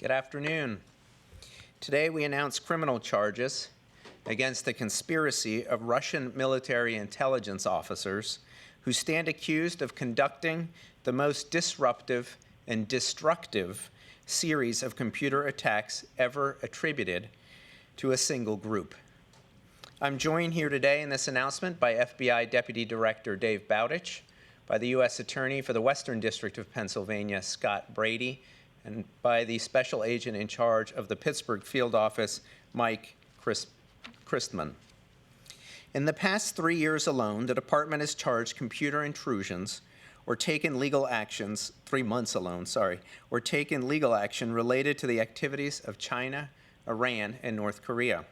Good afternoon. Today we announce criminal charges against a conspiracy of Russian military intelligence officers who stand accused of conducting the most disruptive and destructive series of computer attacks ever attributed to a single group. I'm joined here today in this announcement by FBI Deputy Director Dave Bowditch, by the U.S. Attorney for the Western District of Pennsylvania, Scott Brady, and by the Special Agent in charge of the Pittsburgh Field Office, Mike Christman. In the past 3 years alone, the department has charged computer intrusions or taken legal actions, 3 months alone, or taken legal action related to the activities of China, Iran, and North Korea.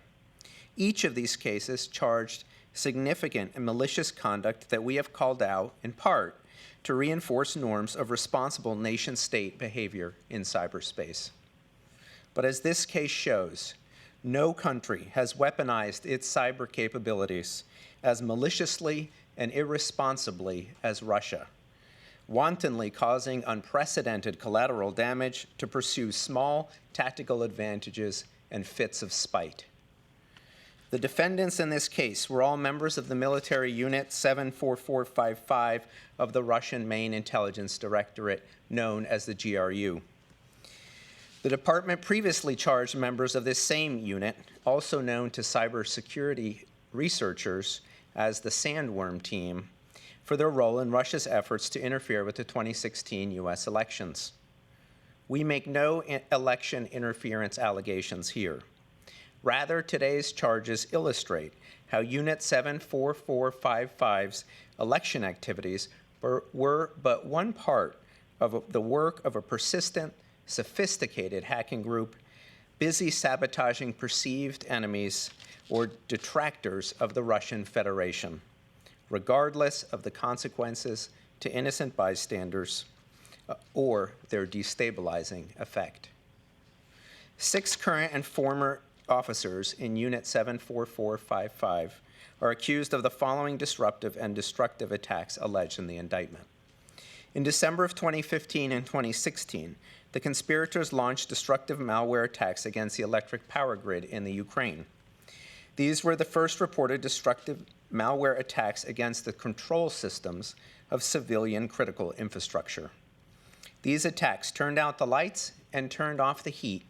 Each of these cases charged significant and malicious conduct that we have called out, in part, to reinforce norms of responsible nation-state behavior in cyberspace. But as this case shows, no country has weaponized its cyber capabilities as maliciously and irresponsibly as Russia, wantonly causing unprecedented collateral damage to pursue small tactical advantages and fits of spite. The defendants in this case were all members of the military unit 74455 of the Russian Main Intelligence Directorate, known as the GRU. The department previously charged members of this same unit, also known to cybersecurity researchers as the Sandworm Team, for their role in Russia's efforts to interfere with the 2016 U.S. elections. We make no election interference allegations here. Rather, today's charges illustrate how Unit 74455's election activities were but one part of the work of a persistent, sophisticated hacking group busy sabotaging perceived enemies or detractors of the Russian Federation, regardless of the consequences to innocent bystanders or their destabilizing effect. 6 current and former officers in Unit 74455 are accused of the following disruptive and destructive attacks alleged in the indictment. In December of 2015 and 2016, the conspirators launched destructive malware attacks against the electric power grid in the Ukraine. These were the first reported destructive malware attacks against the control systems of civilian critical infrastructure. These attacks turned out the lights and turned off the heat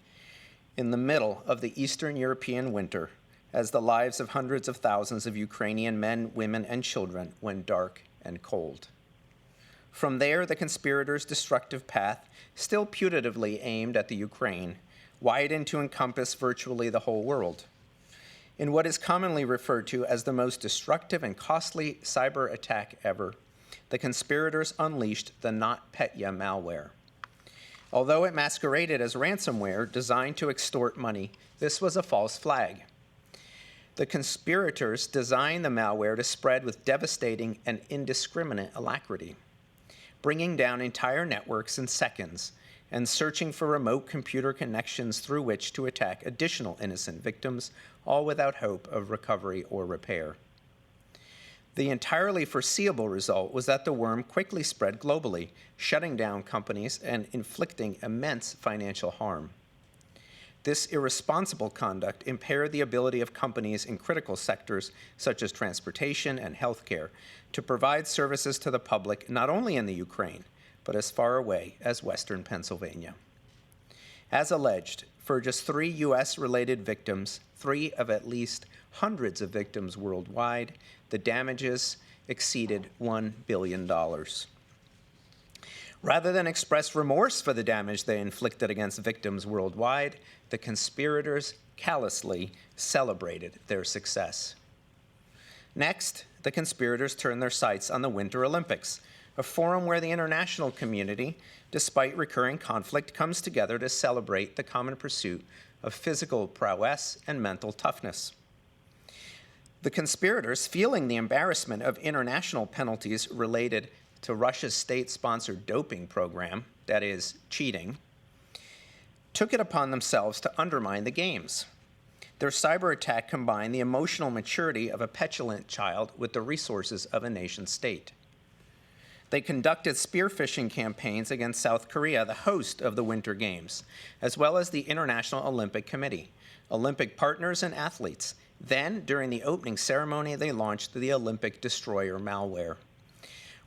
in the middle of the Eastern European winter, as the lives of hundreds of thousands of Ukrainian men, women, and children went dark and cold. From there, the conspirators' destructive path, still putatively aimed at the Ukraine, widened to encompass virtually the whole world. In what is commonly referred to as the most destructive and costly cyber attack ever, the conspirators unleashed the NotPetya malware. Although it masqueraded as ransomware designed to extort money, this was a false flag. The conspirators designed the malware to spread with devastating and indiscriminate alacrity, bringing down entire networks in seconds and searching for remote computer connections through which to attack additional innocent victims, all without hope of recovery or repair. The entirely foreseeable result was that the worm quickly spread globally, shutting down companies and inflicting immense financial harm. This irresponsible conduct impaired the ability of companies in critical sectors such as transportation and healthcare to provide services to the public not only in the Ukraine, but as far away as Western Pennsylvania. As alleged, for just 3 U.S.-related victims, 3 of at least hundreds of victims worldwide, the damages exceeded $1 billion. Rather than express remorse for the damage they inflicted against victims worldwide, the conspirators callously celebrated their success. Next, the conspirators turned their sights on the Winter Olympics, a forum where the international community, despite recurring conflict, comes together to celebrate the common pursuit of physical prowess and mental toughness. The conspirators, feeling the embarrassment of international penalties related to Russia's state-sponsored doping program, that is, cheating, took it upon themselves to undermine the games. Their cyber attack combined the emotional maturity of a petulant child with the resources of a nation-state. They conducted spearfishing campaigns against South Korea, the host of the Winter Games, as well as the International Olympic Committee, Olympic partners, and athletes. Then, during the opening ceremony, they launched the Olympic Destroyer malware,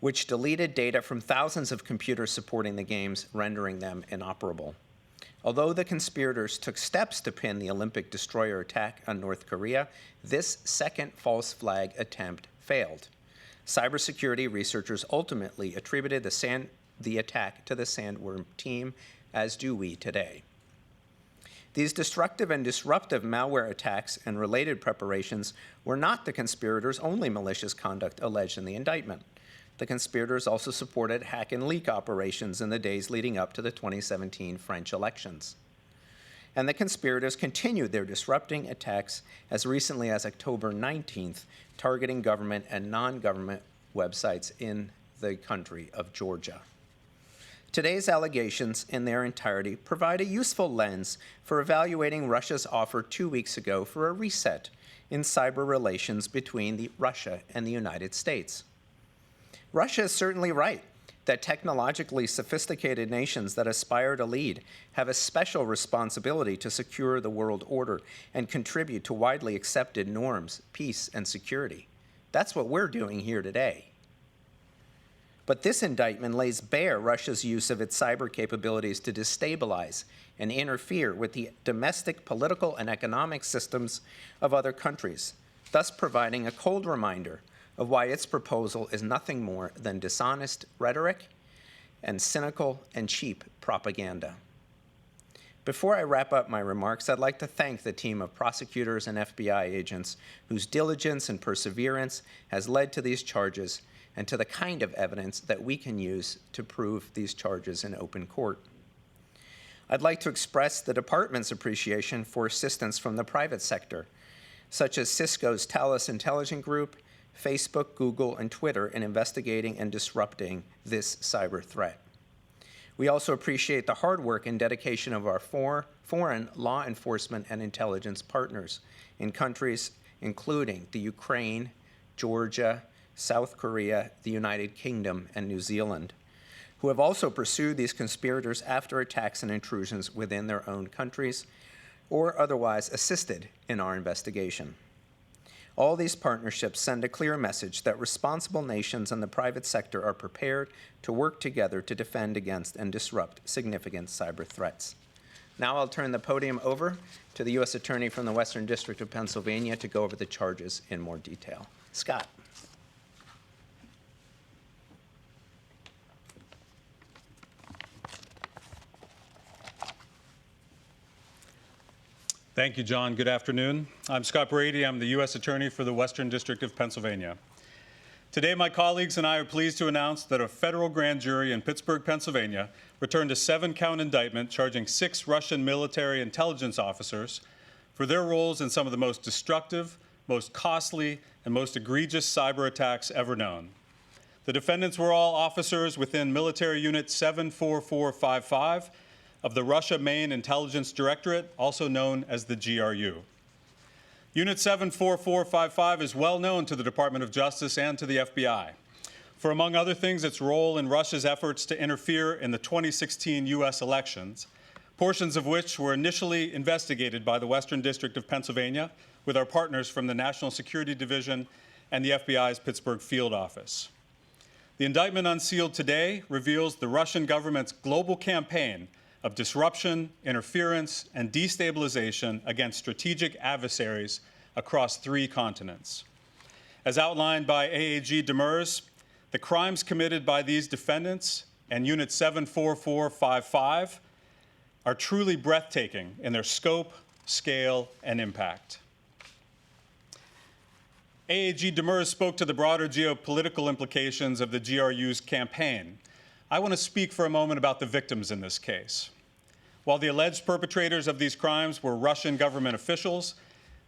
which deleted data from thousands of computers supporting the Games, rendering them inoperable. Although the conspirators took steps to pin the Olympic Destroyer attack on North Korea, this second false flag attempt failed. Cybersecurity researchers ultimately attributed the attack to the Sandworm team, as do we today. These destructive and disruptive malware attacks and related preparations were not the conspirators' only malicious conduct alleged in the indictment. The conspirators also supported hack and leak operations in the days leading up to the 2017 French elections. And the conspirators continued their disrupting attacks as recently as October 19th, targeting government and non-government websites in the country of Georgia. Today's allegations in their entirety provide a useful lens for evaluating Russia's offer 2 weeks ago for a reset in cyber relations between Russia and the United States. Russia is certainly right that technologically sophisticated nations that aspire to lead have a special responsibility to secure the world order and contribute to widely accepted norms, peace, and security. That's what we're doing here today. But this indictment lays bare Russia's use of its cyber capabilities to destabilize and interfere with the domestic political and economic systems of other countries, thus providing a cold reminder of why its proposal is nothing more than dishonest rhetoric and cynical and cheap propaganda. Before I wrap up my remarks, I'd like to thank the team of prosecutors and FBI agents whose diligence and perseverance has led to these charges and to the kind of evidence that we can use to prove these charges in open court. I'd like to express the department's appreciation for assistance from the private sector, such as Cisco's Thales Intelligence Group, Facebook, Google, and Twitter in investigating and disrupting this cyber threat. We also appreciate the hard work and dedication of our foreign law enforcement and intelligence partners in countries including the Ukraine, Georgia, South Korea, the United Kingdom, and New Zealand, who have also pursued these conspirators after attacks and intrusions within their own countries or otherwise assisted in our investigation. All these partnerships send a clear message that responsible nations and the private sector are prepared to work together to defend against and disrupt significant cyber threats. Now I'll turn the podium over to the U.S. Attorney from the Western District of Pennsylvania to go over the charges in more detail. Scott. Thank you, John. Good afternoon. I'm Scott Brady. I'm the U.S. Attorney for the Western District of Pennsylvania. Today, my colleagues and I are pleased to announce that a federal grand jury in Pittsburgh, Pennsylvania, returned a 7-count indictment charging 6 Russian military intelligence officers for their roles in some of the most destructive, most costly, and most egregious cyber attacks ever known. The defendants were all officers within Military Unit 74455, of the Russia Main Intelligence Directorate, also known as the GRU. Unit 74455 is well known to the Department of Justice and to the FBI for, among other things, its role in Russia's efforts to interfere in the 2016 U.S. elections, portions of which were initially investigated by the Western District of Pennsylvania with our partners from the National Security Division and the FBI's Pittsburgh Field Office. The indictment unsealed today reveals the Russian government's global campaign of disruption, interference, and destabilization against strategic adversaries across 3 continents. As outlined by AAG Demers, the crimes committed by these defendants and Unit 74455 are truly breathtaking in their scope, scale, and impact. AAG Demers spoke to the broader geopolitical implications of the GRU's campaign. I want to speak for a moment about the victims in this case. While the alleged perpetrators of these crimes were Russian government officials,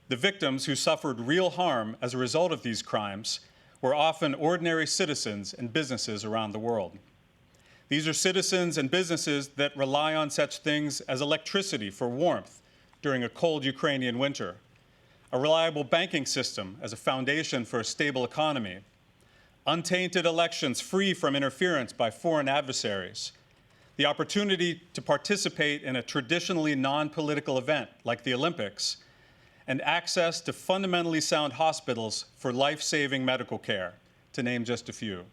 the victims who suffered real harm as a result of these crimes were often ordinary citizens and businesses around the world. These are citizens and businesses that rely on such things as electricity for warmth during a cold Ukrainian winter, a reliable banking system as a foundation for a stable economy, untainted elections free from interference by foreign adversaries, the opportunity to participate in a traditionally non-political event like the Olympics, and access to fundamentally sound hospitals for life-saving medical care, to name just a few.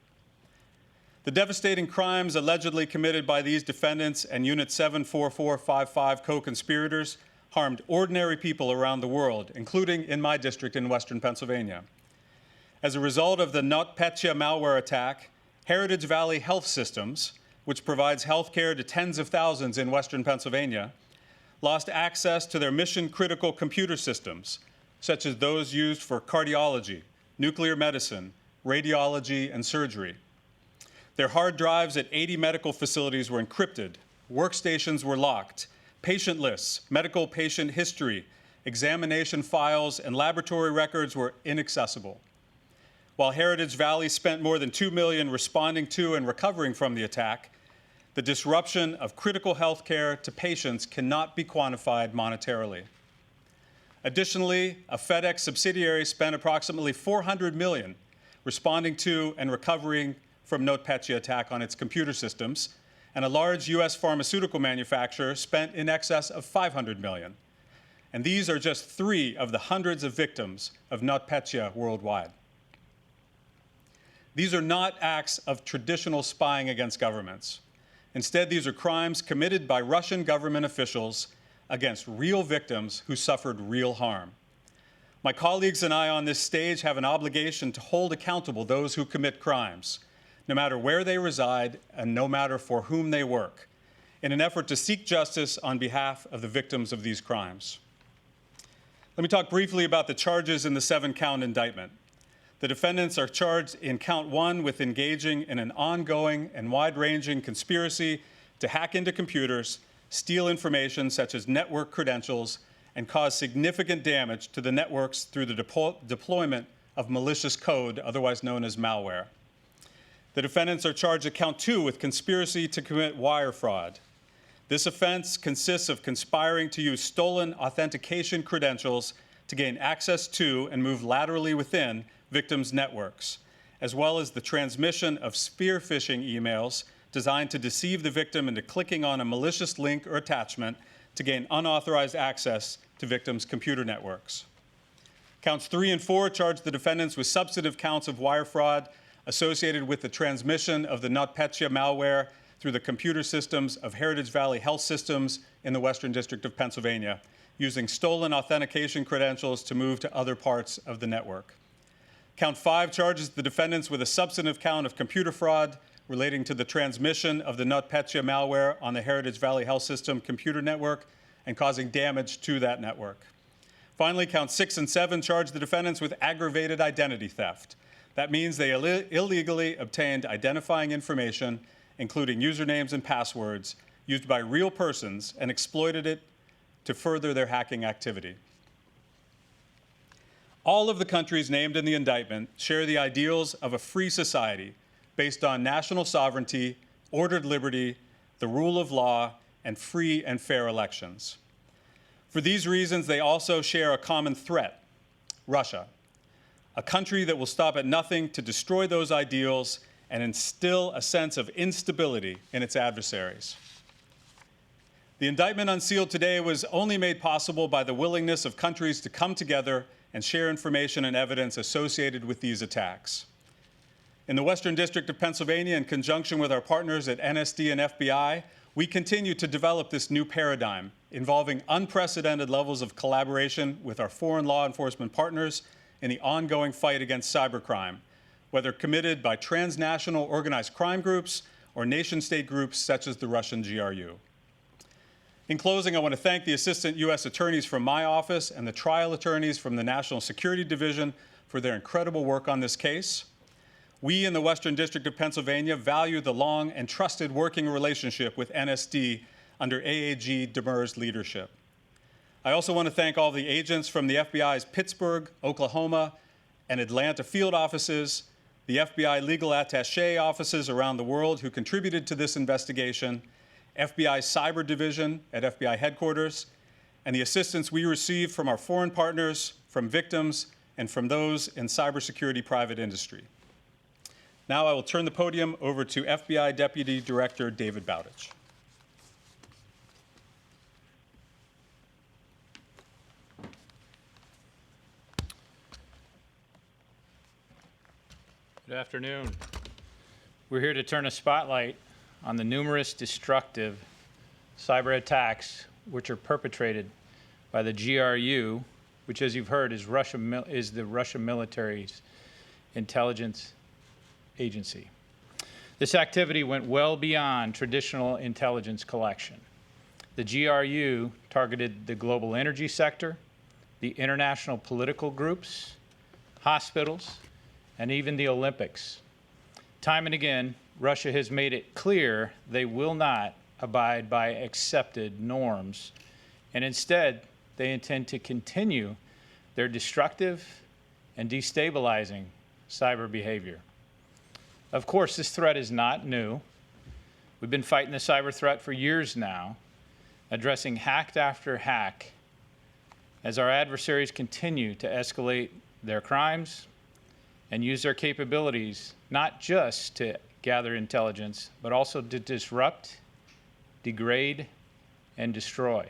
The devastating crimes allegedly committed by these defendants and Unit 74455 co-conspirators harmed ordinary people around the world, including in my district in Western Pennsylvania. As a result of the NotPetya malware attack, Heritage Valley Health Systems, which provides health care to tens of thousands in Western Pennsylvania, lost access to their mission-critical computer systems, such as those used for cardiology, nuclear medicine, radiology, and surgery. Their hard drives at 80 medical facilities were encrypted, workstations were locked, patient lists, medical patient history, examination files, and laboratory records were inaccessible. While Heritage Valley spent more than $2 million responding to and recovering from the attack, the disruption of critical health care to patients cannot be quantified monetarily. Additionally, a FedEx subsidiary spent approximately $400 million responding to and recovering from NotPetya attack on its computer systems, and a large U.S. pharmaceutical manufacturer spent in excess of $500 million. And these are just 3 of the hundreds of victims of NotPetya worldwide. These are not acts of traditional spying against governments. Instead, these are crimes committed by Russian government officials against real victims who suffered real harm. My colleagues and I on this stage have an obligation to hold accountable those who commit crimes, no matter where they reside and no matter for whom they work, in an effort to seek justice on behalf of the victims of these crimes. Let me talk briefly about the charges in the 7-count indictment. The defendants are charged in count 1 with engaging in an ongoing and wide-ranging conspiracy to hack into computers, steal information such as network credentials, and cause significant damage to the networks through the deployment of malicious code, otherwise known as malware. The defendants are charged at count 2 with conspiracy to commit wire fraud. This offense consists of conspiring to use stolen authentication credentials to gain access to and move laterally within victims' networks, as well as the transmission of spear phishing emails designed to deceive the victim into clicking on a malicious link or attachment to gain unauthorized access to victims' computer networks. Counts 3 and 4 charge the defendants with substantive counts of wire fraud associated with the transmission of the NotPetya malware through the computer systems of Heritage Valley Health Systems in the Western District of Pennsylvania, using stolen authentication credentials to move to other parts of the network. Count 5 charges the defendants with a substantive count of computer fraud relating to the transmission of the NotPetya malware on the Heritage Valley Health System computer network and causing damage to that network. Finally, count 6 and 7 charge the defendants with aggravated identity theft. That means they illegally obtained identifying information, including usernames and passwords, used by real persons and exploited it to further their hacking activity. All of the countries named in the indictment share the ideals of a free society based on national sovereignty, ordered liberty, the rule of law, and free and fair elections. For these reasons, they also share a common threat: Russia, a country that will stop at nothing to destroy those ideals and instill a sense of instability in its adversaries. The indictment unsealed today was only made possible by the willingness of countries to come together and share information and evidence associated with these attacks. In the Western District of Pennsylvania, in conjunction with our partners at NSD and FBI, we continue to develop this new paradigm involving unprecedented levels of collaboration with our foreign law enforcement partners in the ongoing fight against cybercrime, whether committed by transnational organized crime groups or nation-state groups such as the Russian GRU. In closing, I want to thank the Assistant U.S. Attorneys from my office and the trial attorneys from the National Security Division for their incredible work on this case. We in the Western District of Pennsylvania value the long and trusted working relationship with NSD under AAG Demers' leadership. I also want to thank all the agents from the FBI's Pittsburgh, Oklahoma, and Atlanta field offices, the FBI legal attaché offices around the world who contributed to this investigation, FBI Cyber Division at FBI headquarters, and the assistance we received from our foreign partners, from victims, and from those in cybersecurity private industry. Now I will turn the podium over to FBI Deputy Director David Bowditch. Good afternoon. We're here to turn a spotlight on the numerous destructive cyber attacks which are perpetrated by the GRU, which, as you've heard, is the Russian military's intelligence agency. This activity went well beyond traditional intelligence collection. The GRU targeted the global energy sector, the international political groups, hospitals, and even the Olympics. Time and again, Russia has made it clear they will not abide by accepted norms, and instead, they intend to continue their destructive and destabilizing cyber behavior. Of course, this threat is not new. We've been fighting the cyber threat for years now, addressing hack after hack as our adversaries continue to escalate their crimes and use their capabilities not just to gather intelligence, but also to disrupt, degrade, and destroy.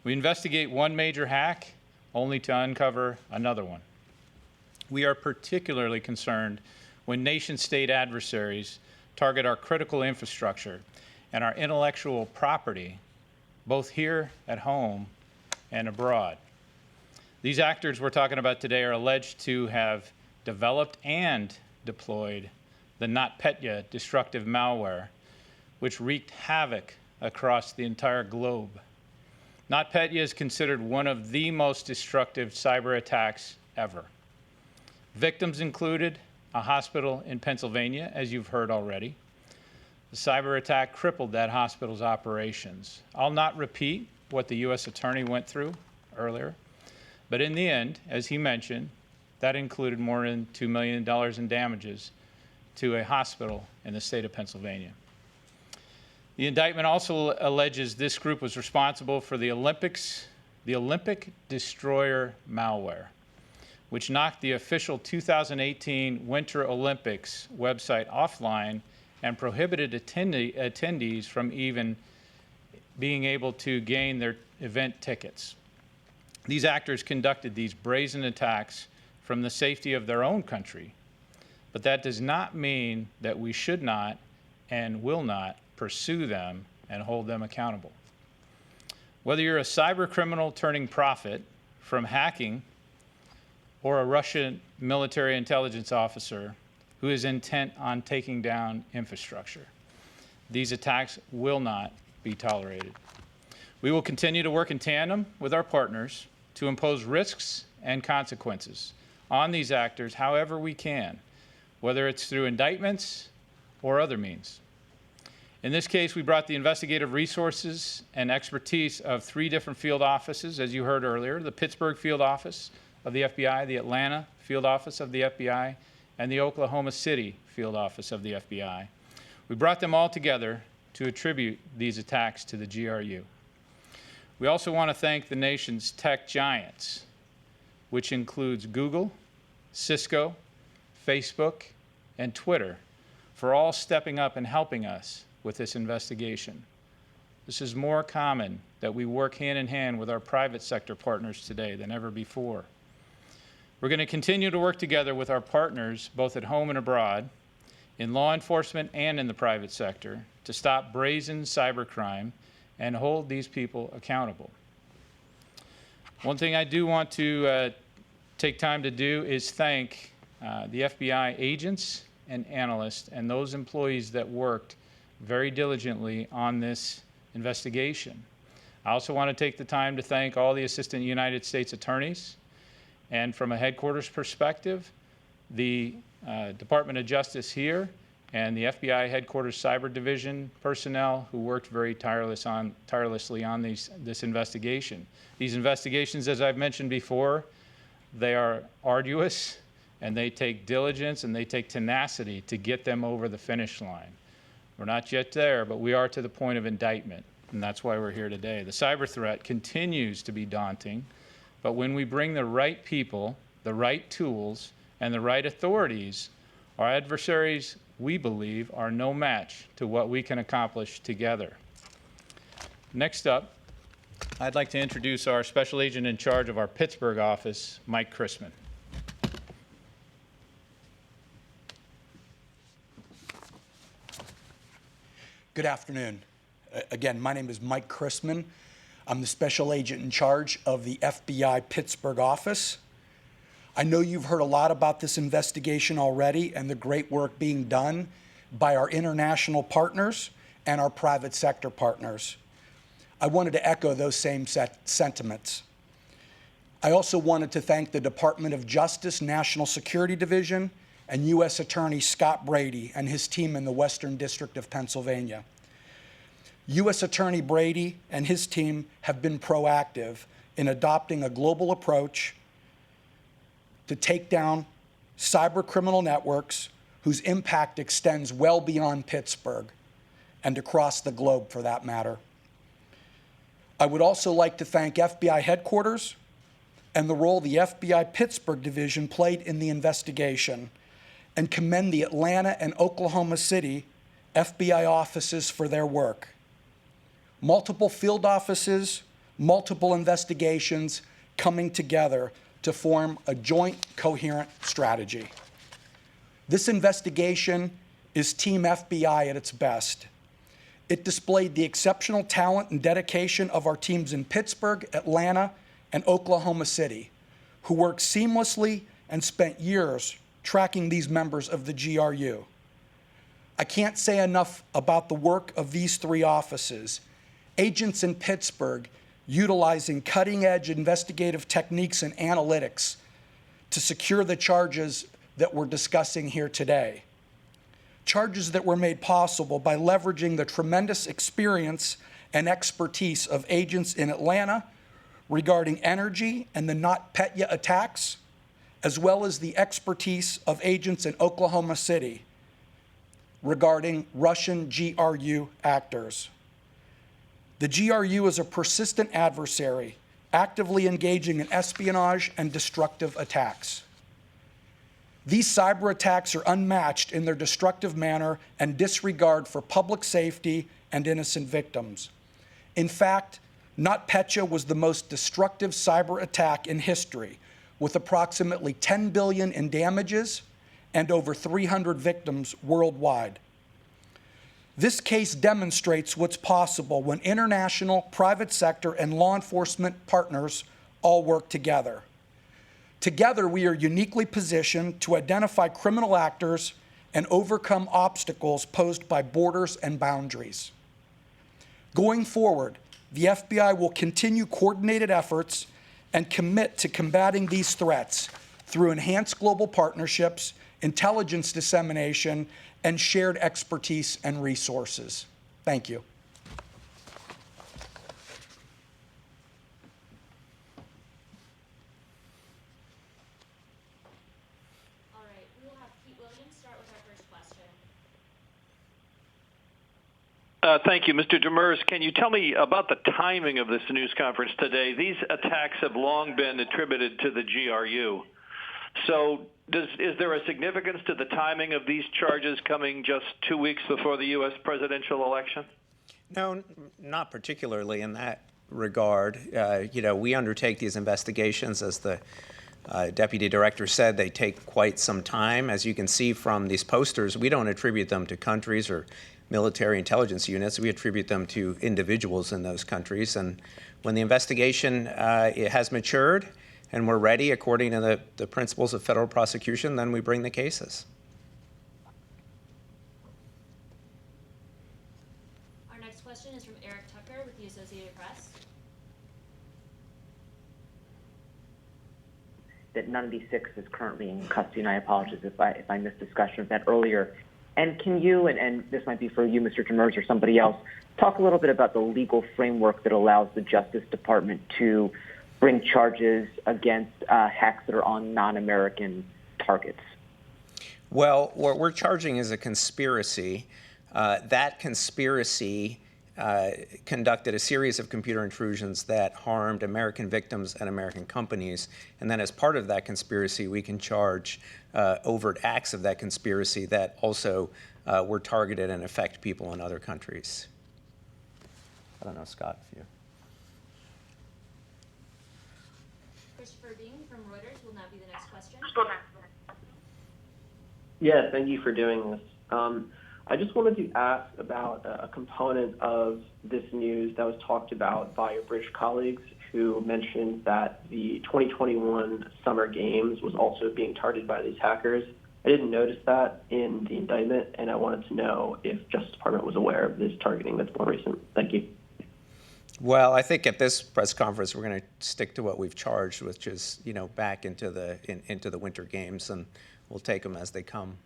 We investigate one major hack only to uncover another one. We are particularly concerned when nation-state adversaries target our critical infrastructure and our intellectual property, both here at home and abroad. These actors we're talking about today are alleged to have developed and deployed the NotPetya destructive malware, which wreaked havoc across the entire globe. NotPetya is considered one of the most destructive cyber attacks ever. Victims included a hospital in Pennsylvania, as you've heard already. The cyber attack crippled that hospital's operations. I'll not repeat what the U.S. Attorney went through earlier, but in the end, as he mentioned, that included more than $2 million in damages to a hospital in the state of Pennsylvania. The indictment also alleges this group was responsible for the Olympic Destroyer malware, which knocked the official 2018 Winter Olympics website offline and prohibited attendees from even being able to gain their event tickets. These actors conducted these brazen attacks from the safety of their own country, but that does not mean that we should not and will not pursue them and hold them accountable. Whether you're a cyber criminal turning profit from hacking or a Russian military intelligence officer who is intent on taking down infrastructure, these attacks will not be tolerated. We will continue to work in tandem with our partners to impose risks and consequences on these actors however we can, whether it's through indictments or other means. In this case, we brought the investigative resources and expertise of 3 different field offices, as you heard earlier: the Pittsburgh Field Office of the FBI, the Atlanta Field Office of the FBI, and the Oklahoma City Field Office of the FBI. We brought them all together to attribute these attacks to the GRU. We also want to thank the nation's tech giants, which includes Google, Cisco, Facebook, and Twitter, for all stepping up and helping us with this investigation. This is more common that we work hand in hand with our private sector partners today than ever before. We're going to continue to work together with our partners, both at home and abroad, in law enforcement and in the private sector, to stop brazen cybercrime and hold these people accountable. One thing I do want to take time to do is thank the FBI agents and analysts and those employees that worked very diligently on this investigation. I also want to take the time to thank all the Assistant United States Attorneys, and from a headquarters perspective, the Department of Justice here and the FBI Headquarters Cyber Division personnel who worked very tirelessly on this investigation. These investigations, as I've mentioned before, they are arduous, and they take diligence and they take tenacity to get them over the finish line. We're not yet there, but we are to the point of indictment, and that's why we're here today. The cyber threat continues to be daunting, but when we bring the right people, the right tools, and the right authorities Our adversaries, we believe, are no match to what we can accomplish together. Next up, I'd like to introduce our special agent in charge of our Pittsburgh office, Mike Chrisman. Good afternoon. Again, my name is Mike Chrisman. I'm the special agent in charge of the FBI Pittsburgh office. I know you've heard a lot about this investigation already and the great work being done by our international partners and our private sector partners. I wanted to echo those same sentiments. I also wanted to thank the Department of Justice National Security Division and U.S. Attorney Scott Brady and his team in the Western District of Pennsylvania. U.S. Attorney Brady and his team have been proactive in adopting a global approach to take down cyber criminal networks whose impact extends well beyond Pittsburgh and across the globe for that matter. I would also like to thank FBI headquarters and the role the FBI Pittsburgh division played in the investigation, and commend the Atlanta and Oklahoma City FBI offices for their work. Multiple field offices, multiple investigations coming together to form a joint, coherent strategy. This investigation is Team FBI at its best. It displayed the exceptional talent and dedication of our teams in Pittsburgh, Atlanta, and Oklahoma City, who worked seamlessly and spent years tracking these members of the GRU. I can't say enough about the work of these three offices. Agents in Pittsburgh utilizing cutting-edge investigative techniques and analytics to secure the charges that we're discussing here today. Charges that were made possible by leveraging the tremendous experience and expertise of agents in Atlanta regarding energy and the NotPetya attacks, as well as the expertise of agents in Oklahoma City regarding Russian GRU actors. The GRU is a persistent adversary, actively engaging in espionage and destructive attacks. These cyber attacks are unmatched in their destructive manner and disregard for public safety and innocent victims. In fact, NotPetya was the most destructive cyber attack in history, with approximately $10 billion in damages and over 300 victims worldwide. This case demonstrates what's possible when international, private sector, and law enforcement partners all work together. Together, we are uniquely positioned to identify criminal actors and overcome obstacles posed by borders and boundaries. Going forward, the FBI will continue coordinated efforts and commit to combating these threats through enhanced global partnerships, intelligence dissemination, and shared expertise and resources. Thank you. All right, we will have Pete Williams start with our first question. Thank you. Mr. Demers, can you tell me about the timing of this news conference today? These attacks have long been attributed to the GRU. So is there a significance to the timing of these charges coming just 2 weeks before the U.S. presidential election? No, not particularly in that regard. We undertake these investigations, as the Deputy Director said, they take quite some time. As you can see from these posters, we don't attribute them to countries or military intelligence units. We attribute them to individuals in those countries. And when the investigation it has matured and we're ready according to the principles of federal prosecution, then we bring the cases. Our next question is from Eric Tucker with the Associated Press. That none of these six is currently in custody, and I apologize if I missed discussion of that earlier. And can you, and this might be for you, Mr. Demers, or somebody else, talk a little bit about the legal framework that allows the Justice Department to bring charges against hacks that are on non-American targets? Well, what we're charging is a conspiracy. That conspiracy conducted a series of computer intrusions that harmed American victims and American companies. And then as part of that conspiracy, we can charge overt acts of that conspiracy that also were targeted and affect people in other countries. I don't know, Scott, if you... Christopher Dean from Reuters will now be the next question. Yeah, thank you for doing this. I just wanted to ask about a component of this news that was talked about by your British colleagues who mentioned that the 2021 Summer Games was also being targeted by these hackers. I didn't notice that in the indictment, and I wanted to know if Justice Department was aware of this targeting that's more recent. Thank you. Well, I think at this press conference, we're going to stick to what we've charged, which is, back into the Winter Games, and we'll take them as they come.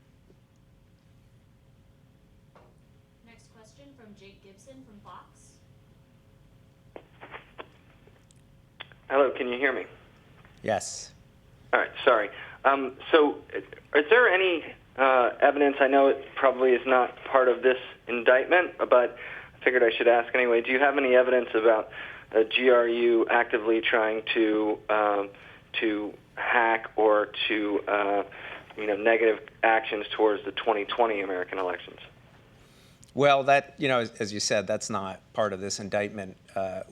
Next question from Jake Gibson from Fox. Hello, can you hear me? Yes. All right, sorry. So is there any evidence, I know it probably is not part of this indictment, but I figured I should ask anyway, do you have any evidence about the GRU actively trying to hack or to, negative actions towards the 2020 American elections? Well, that, as you said, that's not part of this indictment.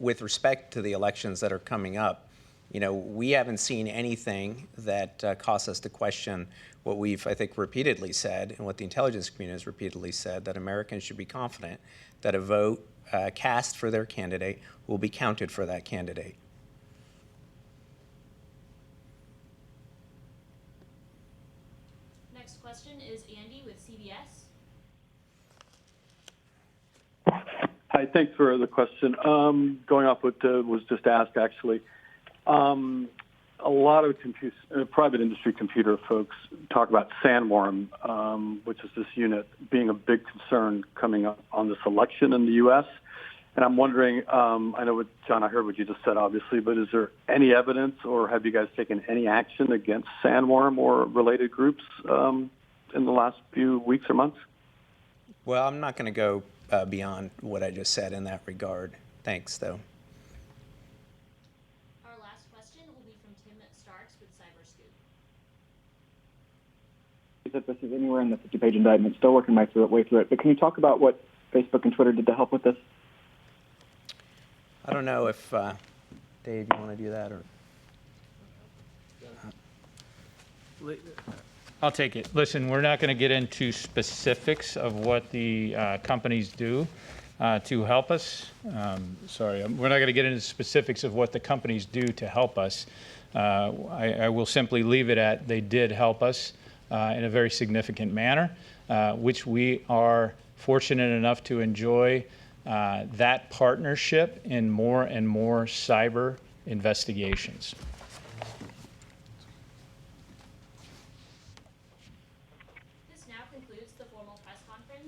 With respect to the elections that are coming up, we haven't seen anything that caused us to question what we've, I think, repeatedly said, and what the intelligence community has repeatedly said, that Americans should be confident that a vote cast for their candidate will be counted for that candidate. Next question is Andy with CBS. Hi, thanks for the question. Going off what was just asked, actually. A lot of private industry computer folks talk about Sandworm, which is this unit, being a big concern coming up on this election in the U.S. And I'm wondering, I know, John, I heard what you just said, obviously, but is there any evidence or have you guys taken any action against Sandworm or related groups in the last few weeks or months? Well, I'm not going to go beyond what I just said in that regard. Thanks, though. Our last question will be from Tim Starks with CyberScoop. That this is anywhere in the 50-page indictment. Still working my way through it. But can you talk about what Facebook and Twitter did to help with this? I don't know if, Dave, you want to do that? Or I'll take it. Listen, we're not going to get into specifics of what the companies do to help us. We're not going to get into specifics of what the companies do to help us. I will simply leave it at they did help us in a very significant manner, which we are fortunate enough to enjoy that partnership in more and more cyber investigations. This now concludes the formal press conference.